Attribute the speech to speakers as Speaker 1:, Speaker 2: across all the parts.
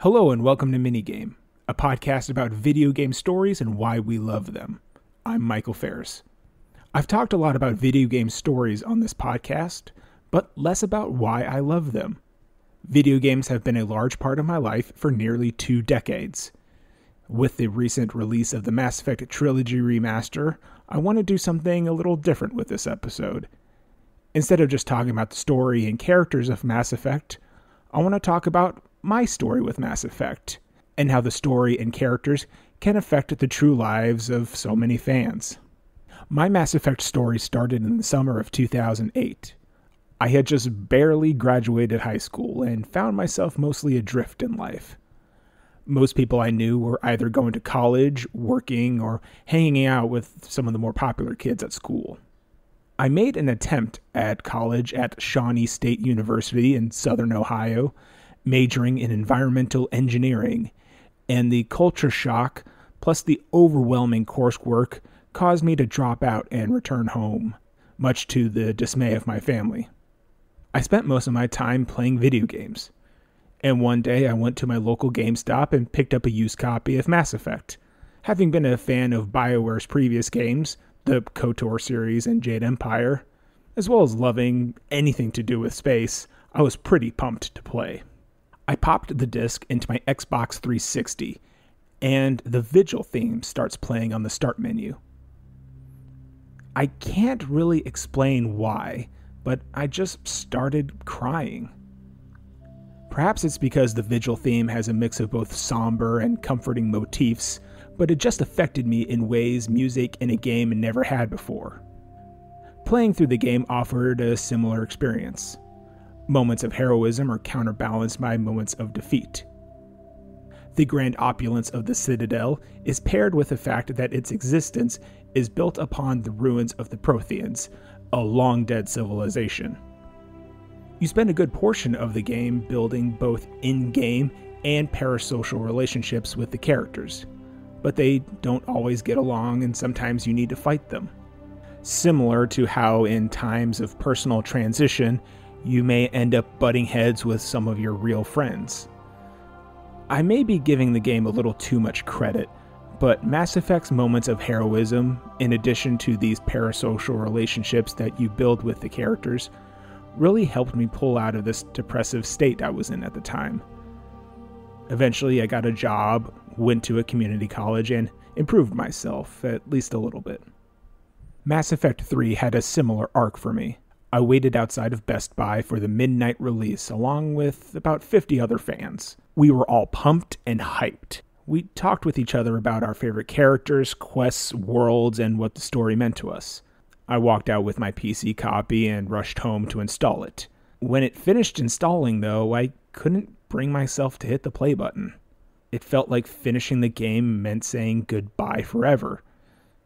Speaker 1: Hello and welcome to Minigame, a podcast about video game stories and why we love them. I'm Michael Farris. I've talked a lot about video game stories on this podcast, but less about why I love them. Video games have been a large part of my life for nearly 2 decades. With the recent release of the Mass Effect trilogy remaster, I want to do something a little different with this episode. Instead of just talking about the story and characters of Mass Effect, I want to talk about my story with Mass Effect, and how the story and characters can affect the true lives of so many fans. My Mass Effect story started in the summer of 2008. I had just barely graduated high school and found myself mostly adrift in life. Most people I knew were either going to college, working, or hanging out with some of the more popular kids at school. I made an attempt at college at Shawnee State University in Southern Ohio, majoring in environmental engineering, and the culture shock plus the overwhelming coursework caused me to drop out and return home, much to the dismay of my family. I spent most of my time playing video games, and one day I went to my local GameStop and picked up a used copy of Mass Effect. Having been a fan of BioWare's previous games, the KOTOR series and Jade Empire, as well as loving anything to do with space, I was pretty pumped to play. I popped the disc into my Xbox 360, and the Vigil theme starts playing on the start menu. I can't really explain why, but I just started crying. Perhaps it's because the Vigil theme has a mix of both somber and comforting motifs, but it just affected me in ways music in a game never had before. Playing through the game offered a similar experience. Moments of heroism are counterbalanced by moments of defeat. The grand opulence of the Citadel is paired with the fact that its existence is built upon the ruins of the Protheans, a long-dead civilization. You spend a good portion of the game building both in-game and parasocial relationships with the characters, but they don't always get along and sometimes you need to fight them. Similar to how in times of personal transition, you may end up butting heads with some of your real friends. I may be giving the game a little too much credit, but Mass Effect's moments of heroism, in addition to these parasocial relationships that you build with the characters, really helped me pull out of this depressive state I was in at the time. Eventually, I got a job, went to a community college, and improved myself, at least a little bit. Mass Effect 3 had a similar arc for me. I waited outside of Best Buy for the midnight release along with about 50 other fans. We were all pumped and hyped. We talked with each other about our favorite characters, quests, worlds, and what the story meant to us. I walked out with my PC copy and rushed home to install it. When it finished installing, though, I couldn't bring myself to hit the play button. It felt like finishing the game meant saying goodbye forever.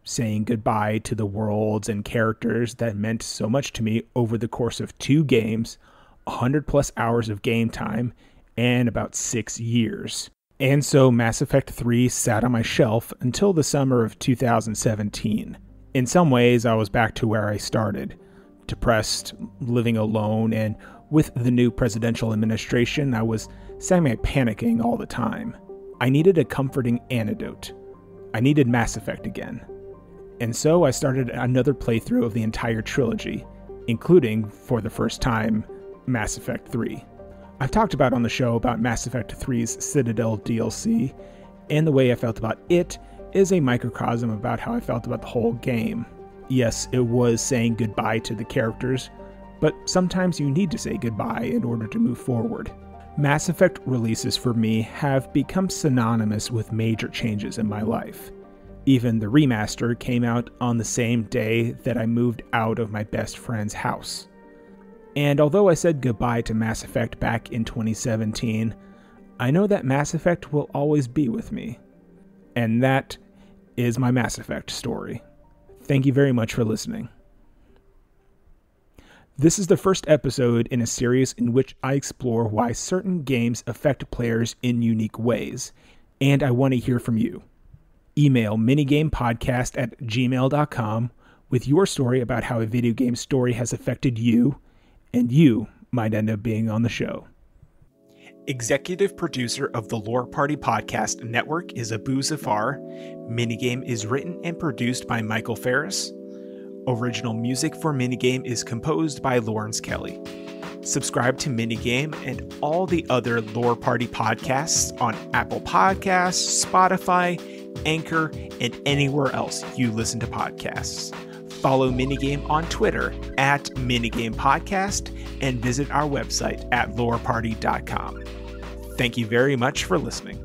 Speaker 1: Saying goodbye to the worlds and characters that meant so much to me over the course of 2 games, 100+ hours of game time, and about 6 years. And so Mass Effect 3 sat on my shelf until the summer of 2017. In some ways, I was back to where I started. Depressed, living alone, and with the new presidential administration, I was semi-panicking all the time. I needed a comforting antidote. I needed Mass Effect again. And so I started another playthrough of the entire trilogy, including, for the first time, Mass Effect 3. I've talked about on the show about Mass Effect 3's Citadel DLC, and the way I felt about it is a microcosm about how I felt about the whole game. Yes, it was saying goodbye to the characters, but sometimes you need to say goodbye in order to move forward. Mass Effect releases for me have become synonymous with major changes in my life. Even the remaster came out on the same day that I moved out of my best friend's house. And although I said goodbye to Mass Effect back in 2017, I know that Mass Effect will always be with me. And that is my Mass Effect story. Thank you very much for listening. This is the first episode in a series in which I explore why certain games affect players in unique ways, and I want to hear from you. Email minigamepodcast@gmail.com with your story about how a video game story has affected you, and you might end up being on the show. Executive producer of the Lore Party Podcast Network is Abu Zafar. Minigame is written and produced by Michael Farris. Original music for Minigame is composed by Lawrence Kelly. Subscribe to Minigame and all the other Lore Party podcasts on Apple Podcasts, Spotify, Anchor, and anywhere else you listen to podcasts. Follow Minigame on Twitter at Minigame Podcast and visit our website at loreparty.com. Thank you very much for listening.